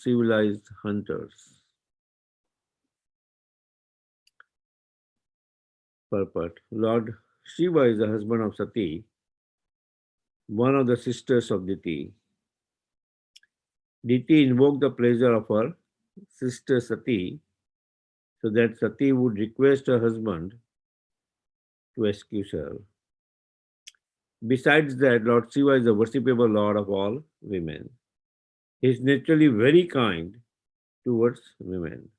uncivilized hunters. Purport. Lord Shiva is the husband of Sati, one of the sisters of Diti. Diti invoked the pleasure of her sister Sati so that Sati would request her husband to excuse her. Besides that, Lord Shiva is the worshipable Lord of all women. He is naturally very kind towards women,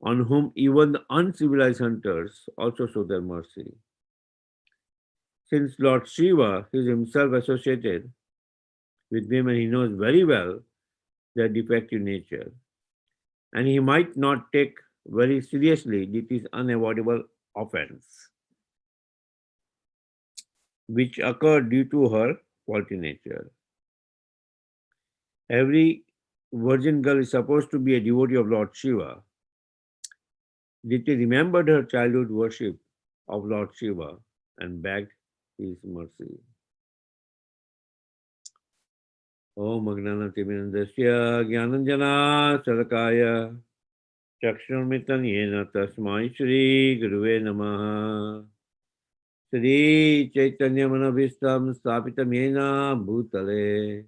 on whom even the uncivilized hunters also show their mercy. Since Lord Shiva is himself associated with women, he knows very well their defective nature, and he might not take very seriously this unavoidable offense, which occurred due to her faulty nature. Every virgin girl is supposed to be a devotee of Lord Shiva. Diti remembered her childhood worship of Lord Shiva and begged his mercy. Om Agnanatiminandasya Gyananjana Salakaya Chakshurmitan Yena Tasmai Shri Guruve Namaha Shri Chaitanya Manabhistam Stapitam Yena Bhutale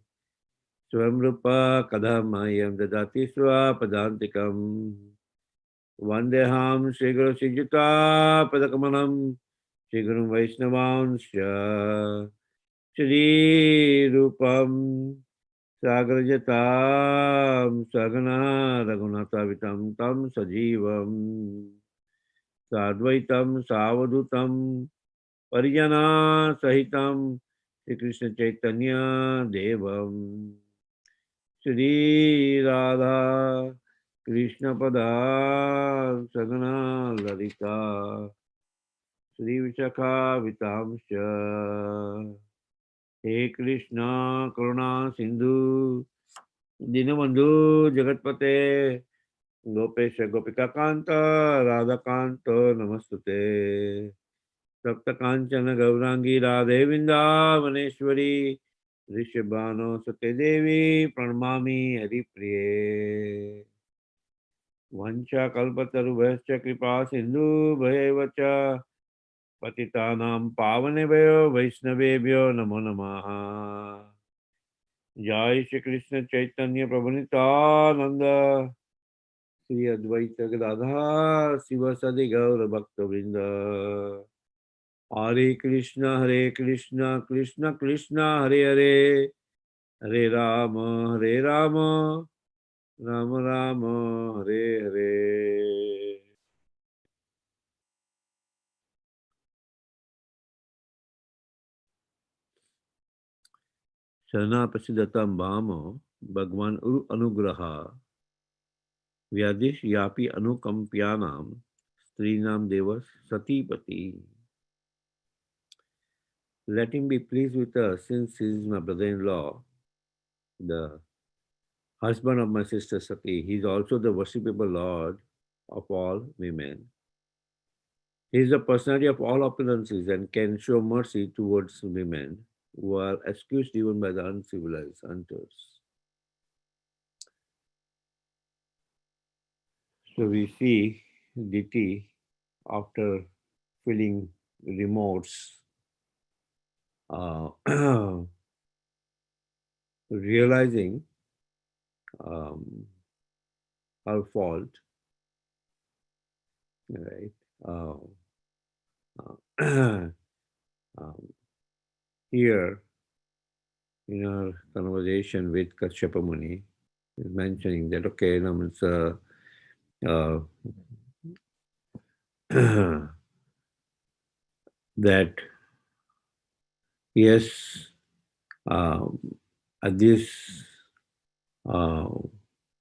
Swamrupa Kadhamayam Dadati Swa Padantikam Vandeham Shri Guru Sijita Padakamanam Shri Guru Vaishnavansya Shri Rupam Sagrajatam Sagana Raghunathavitam Tam Sajivam Sadvaitam Savadutam Parijana Sahitam Shri Krishna Chaitanya Devam Shri Radha Krishna Pada Sagana Lalita Shri Vishakha Vitamsha He Krishna Karuna Sindhu Dinabandhu Jagatpate Gopesha Gopika Kanta Radha Kanta Namastute Sapta Kanchana Gaurangi Radhe Vrindavaneshwari Rishabhano Sate Devi Pranamami Hari Priye Vancha Kalpataru Bhascha Kripa Sindhu Bhayevacha Patitanam Pavanebhyo Vaishnavebhyo Namo Namaha Jai Shri Krishna Chaitanya Prabhu Sri Advaita Gadadhar Sivasadi Gaura Bhakta Vrinda Hare Krishna Krishna Krishna Hare Hare Hare Rama Rama Rama Hare Hare. Shana Prasidatam Bhamo Bhagwan Uru Anugraha Vyadish Yapi Anukampyanam Strinam Devas Satipati. Let him be pleased with us, since he is my brother-in-law, the husband of my sister Sati. He is also the worshipable Lord of all women. He is the personality of all opulences and can show mercy towards women who are excused even by the uncivilized hunters. So we see Diti, after feeling remorse, realizing her fault, right? Here, in our conversation with Kashyapa Muni, is mentioning that, okay, it's that yes, at this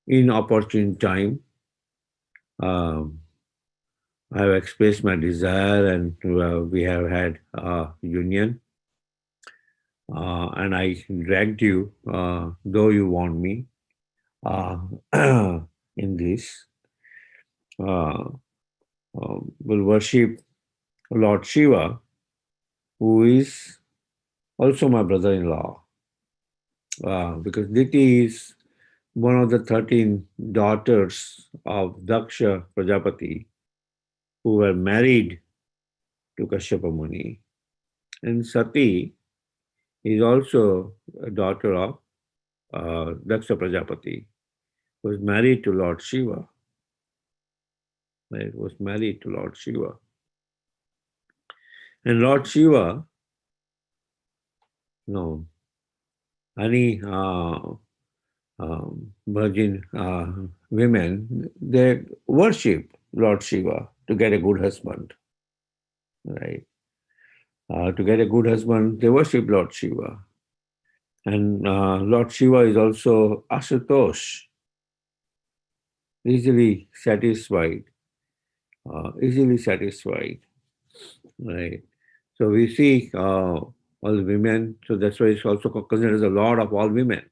inopportune time, I have expressed my desire, and we have had a union, and I dragged you, though you want me, in this. Will worship Lord Shiva, who is also my brother-in-law, because Diti is one of the 13 daughters of Daksha Prajapati who were married to Kashyapa Muni. And Sati is also a daughter of Daksha Prajapati, who was married to Lord Shiva. Right? Was married to Lord Shiva. And Lord Shiva, no, any virgin women, they worship Lord Shiva to get a good husband, right? To get a good husband, they worship Lord Shiva. And Lord Shiva is also Asutosh, easily satisfied, right? So we see all the women, so that's why it's also considered as the Lord of all women,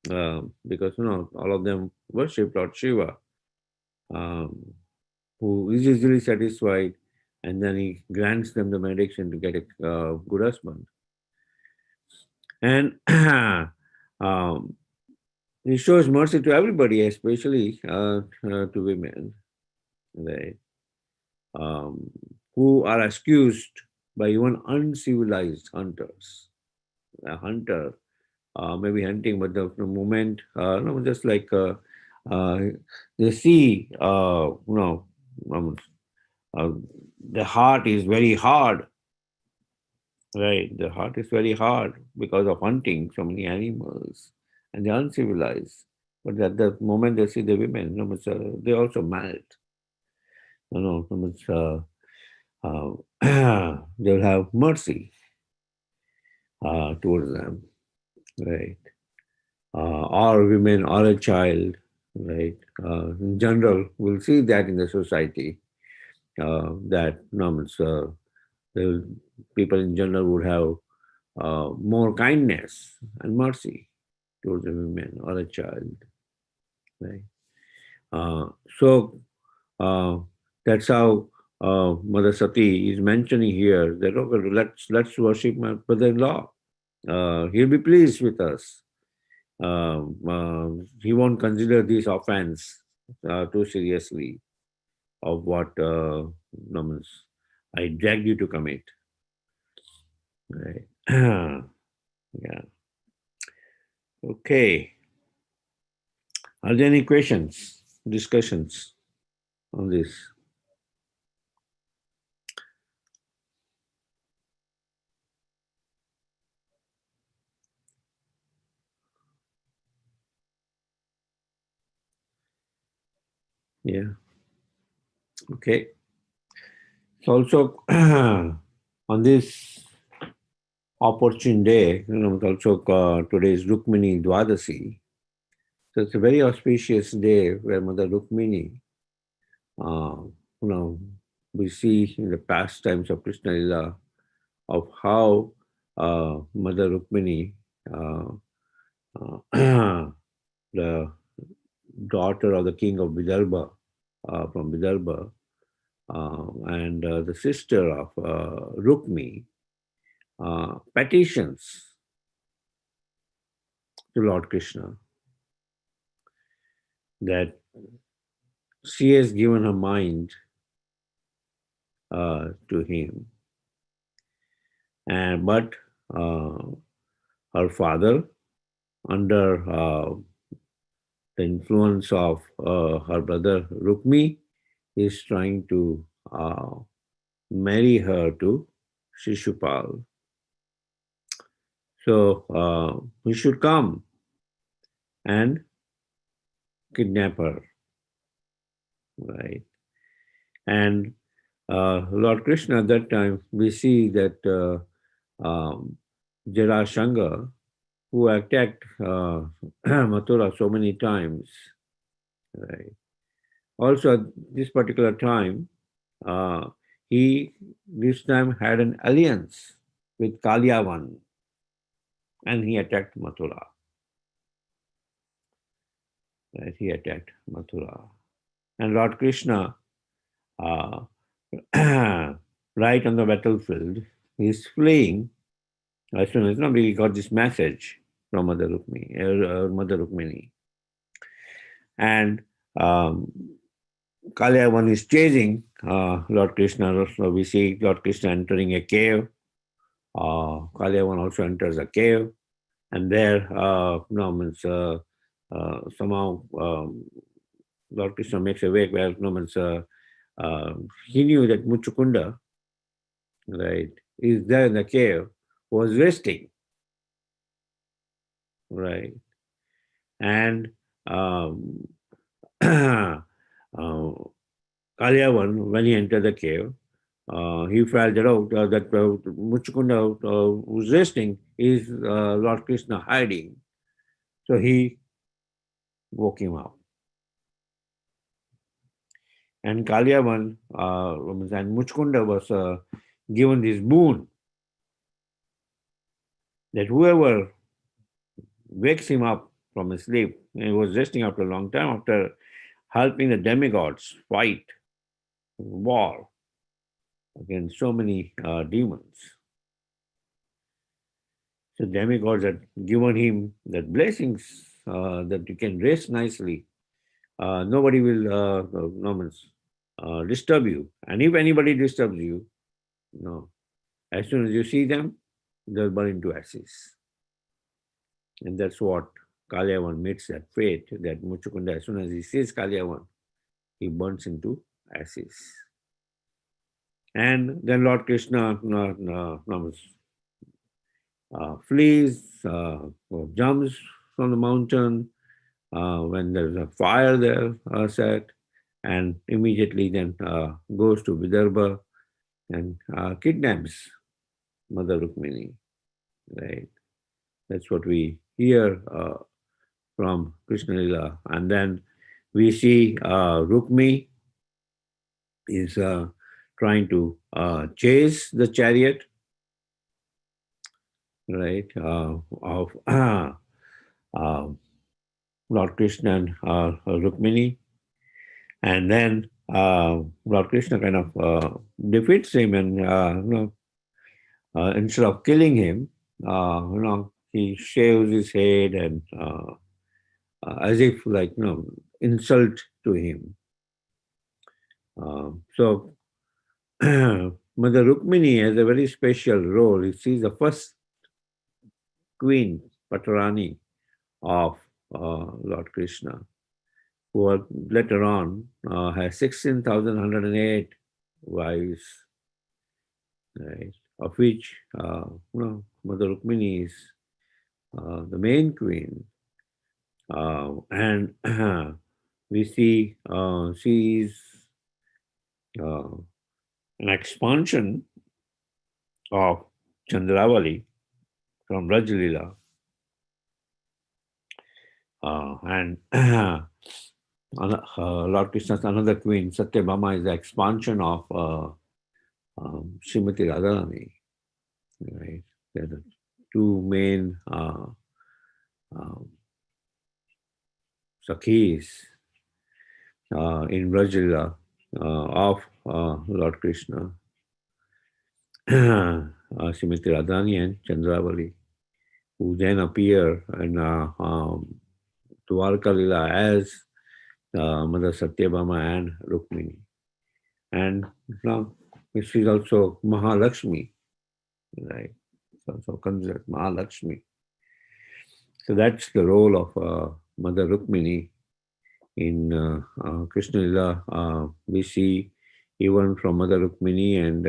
because all of them worship Lord Shiva, um, who is easily satisfied, and then he grants them the benediction to get a good husband. And he shows mercy to everybody, especially to women, right? Who are excused by even uncivilized hunters. A hunter may be hunting, but the moment, just like uh, they see, um, uh, the heart is very hard, right? The heart is very hard because of hunting so many animals, and they're uncivilized. But at the moment they see the women, they also melt. They'll have mercy towards them, right? Or women or a child, right? In general, we'll see that in the society that the people in general would have more kindness and mercy towards a woman or a child, right? So uh, that's how Mother Sati is mentioning here that okay, let's worship my brother-in-law. He'll be pleased with us. He won't consider this offense too seriously of what I dragged you to commit. Right. Yeah. Okay. Are there any questions, discussions on this? Yeah. Okay. So also on this opportune day, it's also today is Rukmini Dwadasi. So it's a very auspicious day where Mother Rukmini, uh, you know, we see in the past times of Krishna Lila of how Mother Rukmini, uh, the daughter of the king of Vidarbha, from Vidarbha, and the sister of Rukmi, petitions to Lord Krishna that she has given her mind to him, and but her father, under the influence of her brother Rukmi, is trying to marry her to Shishupal. So he should come and kidnap her, right? And Lord Krishna, at that time, we see that Jarashanga, who attacked Mathura so many times, right? Also, at this particular time, uh, he this time had an alliance with Kalyavan, and he attacked Mathura. Right? He attacked Mathura, and Lord Krishna, uh, right on the battlefield, he's fleeing. As soon as he got this message from Mother Rukmini, And Kalyavan is chasing Lord Krishna. So we see Lord Krishna entering a cave. Kalyavan also enters a cave, and there, somehow Lord Krishna makes a wake where he knew that Muchukunda, right, is there in the cave, was resting, right, and um, uh, Kalyavan, when he entered the cave, he felt that Muchukunda was resting, is Lord Krishna hiding. So he woke him up. And Kalyavan and Muchukunda was given this boon that whoever wakes him up from his sleep, and he was resting after a long time after helping the demigods fight war against so many demons. So demigods had given him that blessings that you can rest nicely. Nobody will disturb you. And if anybody disturbs you, no, as soon as you see them, they'll burn into ashes. And that's what Kalyavan meets that fate, that Muchukunda, as soon as he sees Kalyavan, he burns into ashes. And then Lord Krishna flees, jumps from the mountain when there's a fire there set, and immediately then goes to Vidarbha and kidnaps Mother Rukmini. Right? That's what we hear from Krishna Lila. And then we see Rukmi is trying to chase the chariot, right, of Lord Krishna and Rukmini. And then Lord Krishna kind of defeats him, and instead of killing him, he shaves his head and as if like insult to him. So Mother Rukmini has a very special role. She's the first queen, Patarani, of Lord Krishna, who later on has 16,108 wives, right? Of which Mother Rukmini is the main queen. And we see she is an expansion of Chandravali from Rajlila. And Lord Krishna's another queen, Satyabhama, is the expansion of Srimati Radharani. Right? They're the two main Sakhis in Rajlila of Lord Krishna, Srimati Radharani and Chandravali, who then appear in Dwarka Lila as Mother Satyabhama and Rukmini. And now she is also Mahalakshmi, right? So considered Mahalakshmi. So that's the role of Mother Rukmini in Krishna Lila. We see even from Mother Rukmini and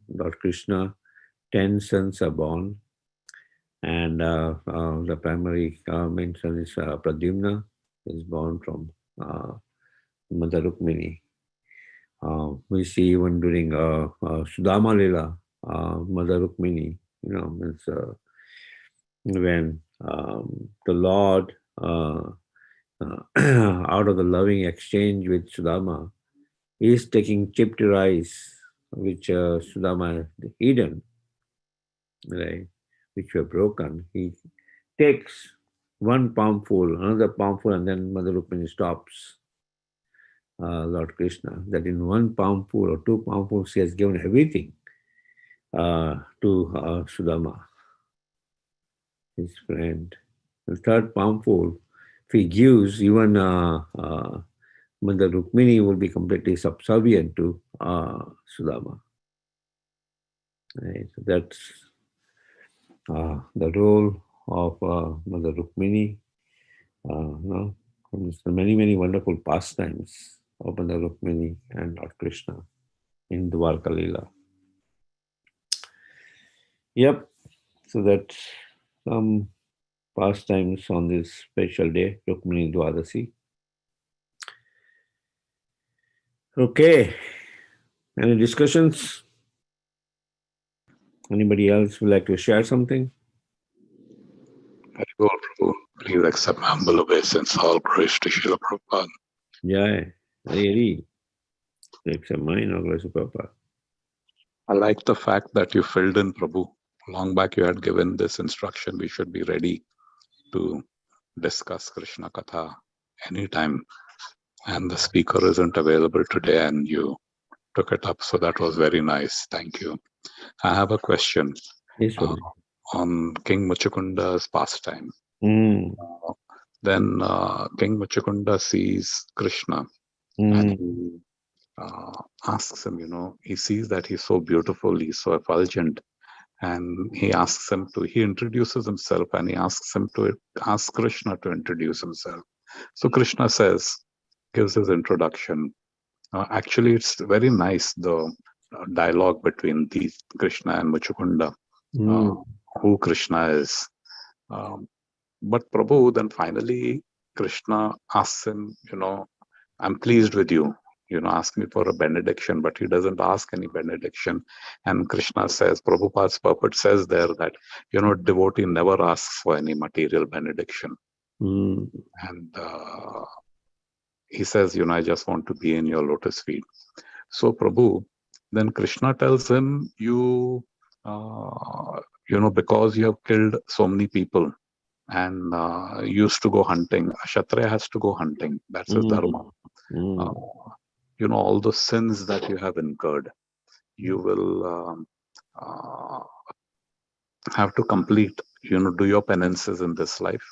Lord Krishna, 10 sons are born. And the primary main son is Pradyumna, is born from Mother Rukmini. We see even during Sudama Lila, Mother Rukmini, means when the Lord, out of the loving exchange with Sudama, is taking chipped rice, which Sudama had hidden, right, which were broken. He takes one palmful, another palmful, and then Mother Rukmini stops Lord Krishna, that in one palmful or two palmfuls she has given everything to Sudama, his friend. The third palmful he gives, even Mother Rukmini will be completely subservient to Sudama. Right? So that's the role of Mother Rukmini. No? Many, many wonderful pastimes of Mother Rukmini and Lord Krishna in Dwarka Leela. Yep. So that's some pastimes on this special day, Rukmini Dwadasi. Okay. Any discussions? Anybody else would like to share something? Very well, Prabhu. Please accept my humble obeisance. All praise to Srila Prabhupada. Yeah, really. Except mine, or Papa. I like the fact that you filled in, Prabhu. Long back you had given this instruction. We should be ready to discuss Krishna Katha anytime. And the speaker isn't available today, and you took it up. So that was very nice. Thank you. I have a question Yes, on King Muchukunda's pastime. Mm. Then King Muchukunda sees Krishna and he asks him, he sees that he's so beautiful, he's so effulgent, and he introduces himself and he asks him to ask Krishna to introduce himself. So Krishna gives his introduction. Actually, it's very nice, the dialogue between these Krishna and Muchukunda, who Krishna is. But Prabhu, then finally, Krishna asks him, I'm pleased with you. Ask me for a benediction, but he doesn't ask any benediction. And Krishna says, Prabhupada's purport says there that, devotee never asks for any material benediction. And he says, I just want to be in your lotus feet. So Prabhu, then Krishna tells him, because you have killed so many people and used to go hunting, a Kshatriya has to go hunting. That's his dharma. All the sins that you have incurred, you will have to complete, do your penances in this life,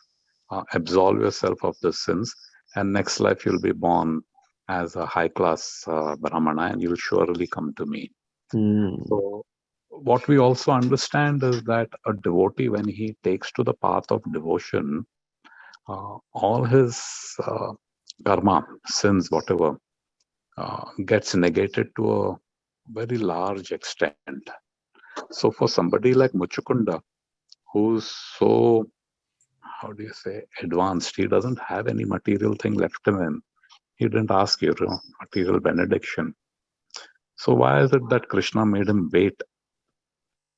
absolve yourself of the sins, and next life you'll be born as a high-class Brahmana and you'll surely come to me. So what we also understand is that a devotee, when he takes to the path of devotion, all his karma, sins, whatever, gets negated to a very large extent. So for somebody like Muchukunda, who's so, how do you say, advanced, he doesn't have any material thing left in him. He didn't ask you, material benediction. So why is it that Krishna made him wait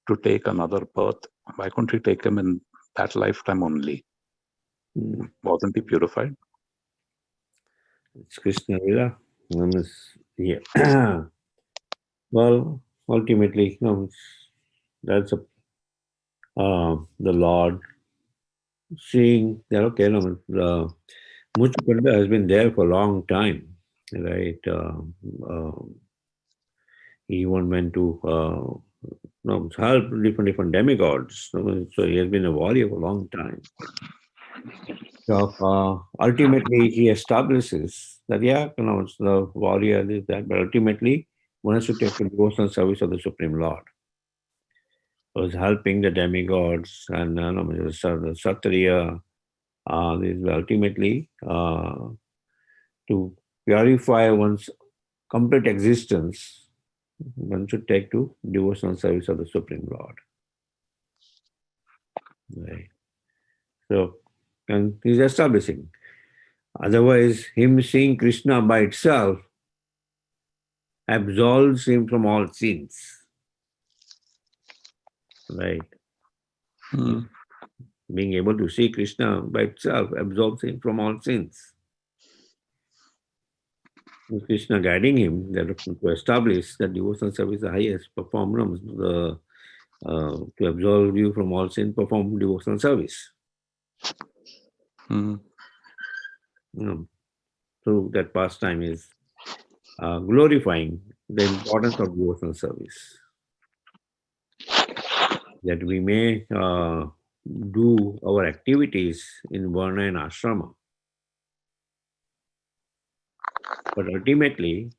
to take another birth? Why couldn't he take him in that lifetime only? Wasn't he purified? It's Krishna Lila. Yeah. Well, ultimately, that's the Lord seeing that, okay, the Muchukunda has been there for a long time, right? He even went to help different demigods. So he has been a warrior for a long time. So ultimately, he establishes that, it's the warrior is that, but ultimately, one has to take the devotional service of the Supreme Lord. Was helping the demigods and the Satriya. This is ultimately to purify one's complete existence, one should take to devotional service of the Supreme Lord. Right. So, and he's establishing. Otherwise, him seeing Krishna by itself absolves him from all sins. Right. Being able to see Krishna by itself absolves him from all sins. With Krishna guiding him to establish that devotional service is the highest performance, to absolve you from all sin, perform devotional service. So that pastime is glorifying the importance of devotional service. That we may do our activities in Varna and Ashrama, But ultimately,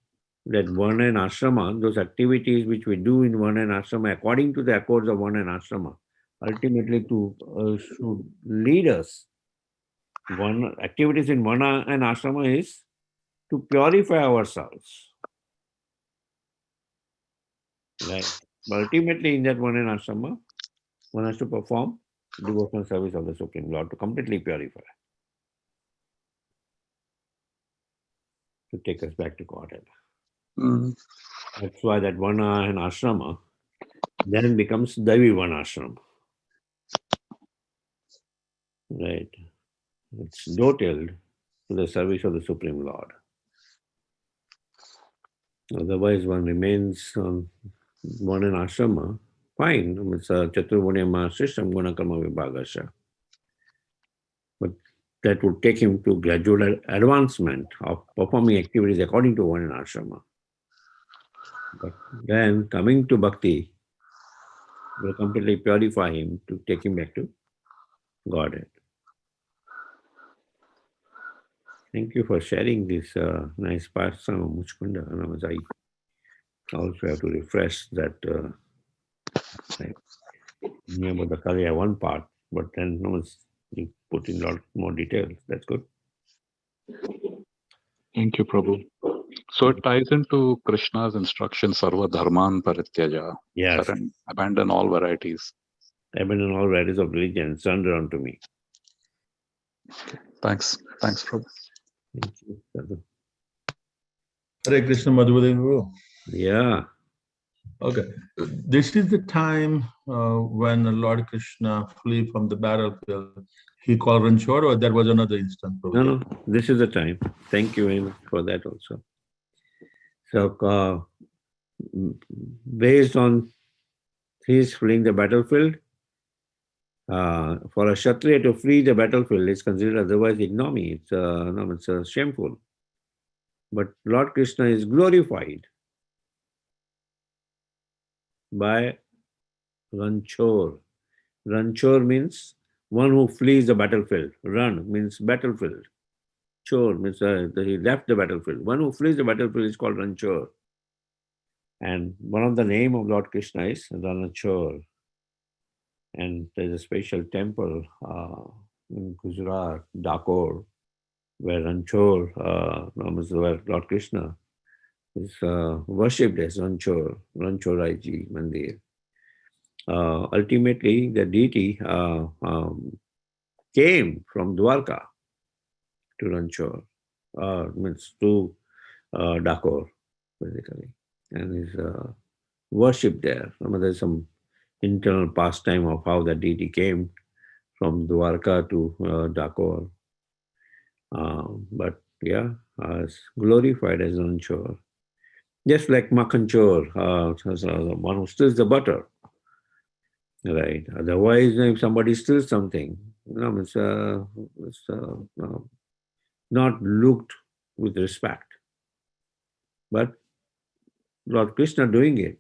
that Varna and Ashrama, those activities which we do in Varna and Ashrama, according to the accords of Varna and Ashrama, ultimately should lead us. One activities in Varna and Ashrama is to purify ourselves. Right. But ultimately, in that Varna and Ashrama, one has to perform devotional service of the Supreme Lord to completely purify, to take us back to Godhead. Mm. That's why that Varna and Ashrama then becomes Devi Varnashram. Right. It's dotailed to the service of the Supreme Lord. Otherwise, one remains on one in ashrama, fine. It's a Chaturvanyama system, Gunakarma Vibhagasha. But that would take him to gradual advancement of performing activities according to one in ashrama. But then coming to bhakti will completely purify him to take him back to Godhead. Thank you for sharing this nice parts of Muchkunda. I also have to refresh that knew about the Kalya one part, but then you put in a lot more details. That's good. Thank you, Prabhu. So it ties into Krishna's instruction, Sarva Dharman Parityaja. Yes. Abandon all varieties. Abandon all varieties of religion, surrender unto me. Thanks. Thanks, Prabhu. Thank you, Sadhu. Hare Krishna, Madhupati. Yeah. Okay. This is the time when Lord Krishna flee from the battlefield. He called Ranchor, or that was another instance? No, this is the time. Thank you very much for that also. So, based on his fleeing the battlefield, for a Kshatriya to flee the battlefield is considered otherwise ignominy. It's shameful. But Lord Krishna is glorified by Ranchor. Ranchor means one who flees the battlefield. Run means battlefield. Chor means he left the battlefield. One who flees the battlefield is called Ranchor. And one of the name of Lord Krishna is Ranachor. And there's a special temple in Gujarat, Dakor, where Ranchor, where Lord Krishna is worshipped as Ranchor, Ranchoraiji Mandir. Ultimately, the deity came from Dwarka to Ranchor, means to Dakor, basically, and is worshipped there. There's some internal pastime of how the deity came from Dwarka to Dakor. But yeah, it's glorified as Ranchor. Just like Makhanchor, one who steals the butter. Right. Otherwise, if somebody steals something, it's not looked with respect. But Lord Krishna doing it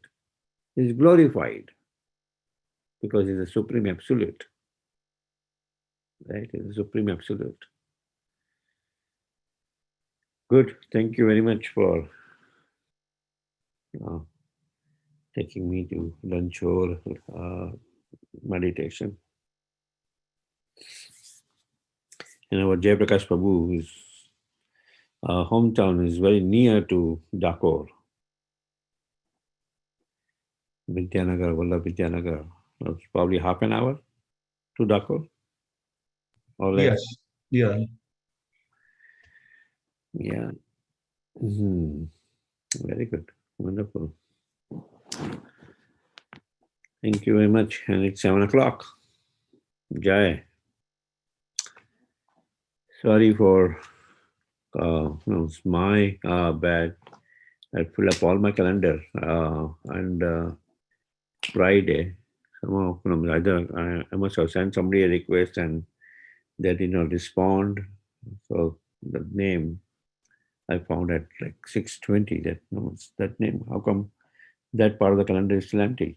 is glorified because he's the Supreme Absolute. Right? He's the Supreme Absolute. Good. Thank you very much for taking me to Ranchor meditation. And our Jayaprakash Prabhu, his hometown is very near to Dakor. Vidyanagar, Vallabh Vidyanagar. It's probably half an hour to Dakor. Or less. Yes. Yeah. Yeah. Mm-hmm. Very good. Wonderful. Thank you very much. And it's 7 o'clock. Jai. Sorry for, it's my bad. I fill up all my calendar and Friday. Somehow, either I must have sent somebody a request and they did not respond. So the name I found at like 6:20. That name. How come that part of the calendar is still empty?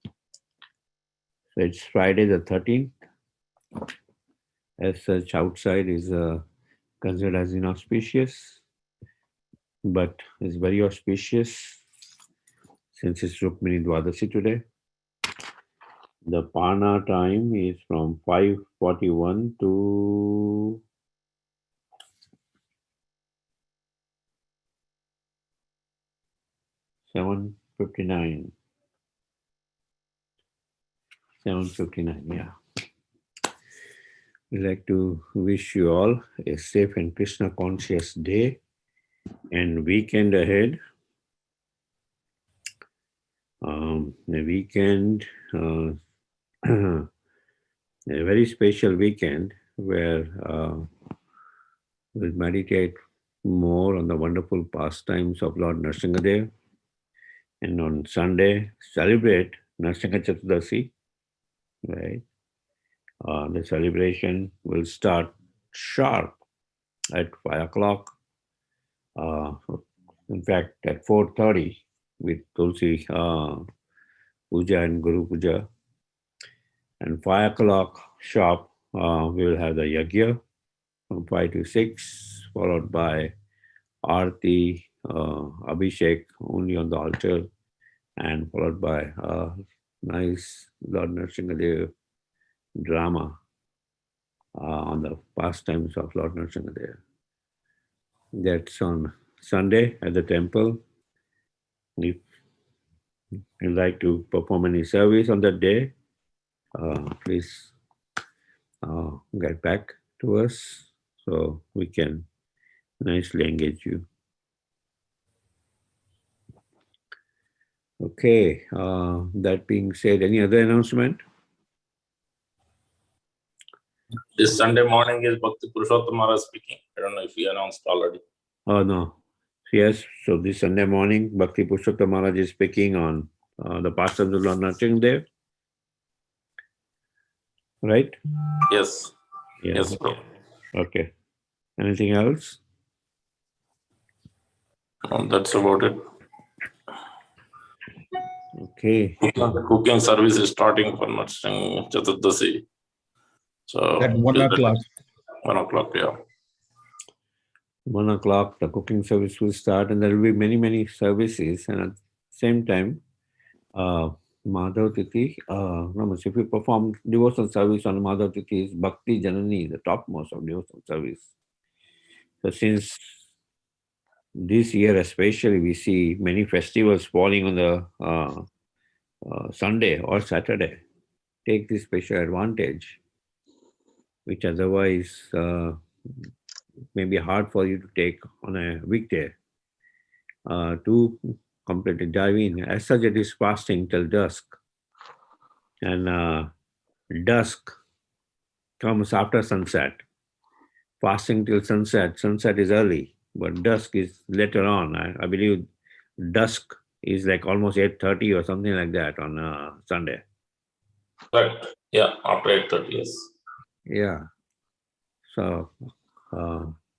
So it's Friday the 13th. As such, outside is considered as inauspicious. but it's very auspicious since it's Rukmini Dwadasi today. The Pana time is from 5:41 to 7:59. 7:59, yeah. We'd like to wish you all a safe and Krishna conscious day and weekend ahead. The weekend, a very special weekend where we'll meditate more on the wonderful pastimes of Lord Nrsimhadev, and on Sunday celebrate Nrsimha Chaturdasi, right? The celebration will start sharp at 5 o'clock. In fact, at 4:30 with Tulsi Puja and Guru Puja. And 5 o'clock sharp, we will have the Yagya from 5 to 6, followed by Aarti, Abhishek only on the altar, and followed by nice Lord Nrsimhadev drama on the pastimes of Lord Nrsimhadev. That's on Sunday at the temple. If you'd like to perform any service on that day, please get back to us so we can nicely engage you. Okay, that being said, any other announcement? This Sunday morning is Bhakti Purushottamara speaking. I don't know if he announced already. Oh, no. Yes, so this Sunday morning, Bhakti Purushottam Maharaj is speaking on the pastimes of Lord Nrsimhadev. Right? Yes. Yeah. Yes, bro. Okay. Anything else? That's about it. Okay. The cooking service is starting for Nrsimha Chaturdasi. So At 1 o'clock. 1 o'clock, yeah. 1 o'clock, the cooking service will start, and there will be many, many services. And at the same time, Madhav Tithi, if you perform devotional service on Madhav Tithi, is Bhakti Janani, the topmost of devotional service. So since this year especially, we see many festivals falling on the Sunday or Saturday, take this special advantage, which otherwise may be hard for you to take on a weekday, to completely dive in. As such, it is fasting till dusk. And dusk comes after sunset. Fasting till sunset. Sunset is early, but dusk is later on. I believe dusk is like almost 8:30 or something like that on Sunday. Correct. Yeah, after 8:30, yes. Yeah. So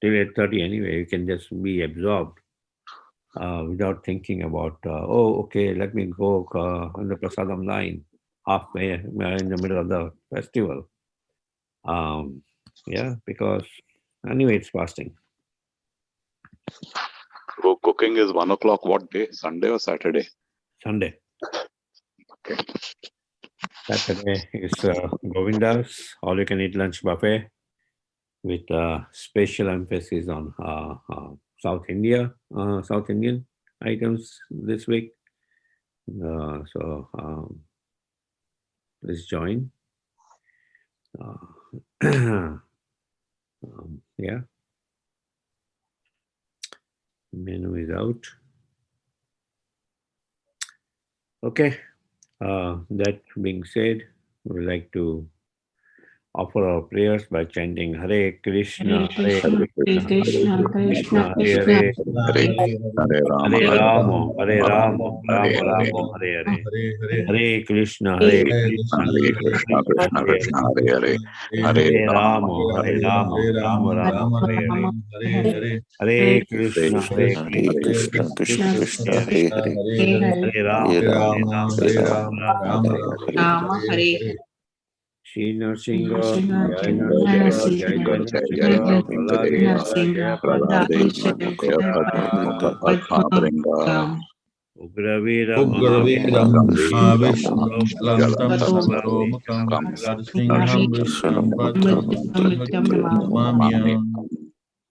till 8:30 anyway, you can just be absorbed without thinking about, okay, let me go on the prasadam line halfway in the middle of the festival. Yeah, because anyway, it's fasting. So cooking is 1 o'clock. What day? Sunday or Saturday? Sunday. Okay. Saturday is Govinda's all-you-can-eat lunch buffet with special emphasis on South Indian items this week. So please join. Yeah. Menu is out. Okay. That being said, we would like to offer our prayers by chanting Hare Krishna, Hare Krishna, Krishna Hare Hare, Hare Rama, Hare Rama, Rama Rama, Hare Hare. Hare Krishna, Hare Krishna, Krishna Krishna Krishna Hare Hare, Hare Rama, Hare Rama, Rama Rama, Hare Hare. Hare Krishna, Hare Krishna, Krishna Krishna Hare Hare, Hare Rama, Hare Rama, Hare Rama, Rama Rama, Hare Hare Hare. Shri Narsinga, Narsinga, Jai Jai Narsinga, Jai Narsinga, Narsinga, Praladesha, Jai Padma Ugraviram, Ugravedam Avishnu Lantam Tato Saromukam Narsinga, Narsingham Vishnum Namamyam.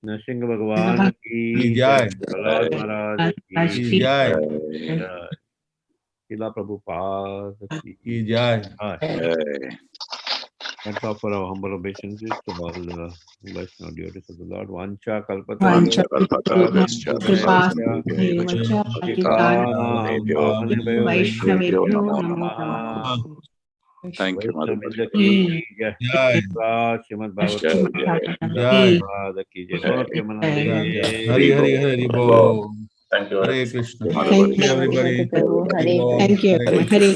Narsinga Bhagwan ki Jai. Prahlad Maharaj ki Jai. Jai. Srila Prabhupada ki Jai. Jai. Let's offer our humble obeisances to all the Vaishnava devotees of the Lord. Vancha Vancha kalpatarubhyascha Kripacha Patitanam Vaishnavebhyo Namo Namaha. Thank you, Vaishnavendra Madhupati. ki Jai. jai. Srimad Bhagavatam Jai. Prabhupada ki jai. Gaur Premanande. Hari Hari Hari Bo. Thank you very Hare much. Krishna. Thank Thank you, you, everybody. Prabhu. Hari Bo. Thank you, Hare everyone. Hare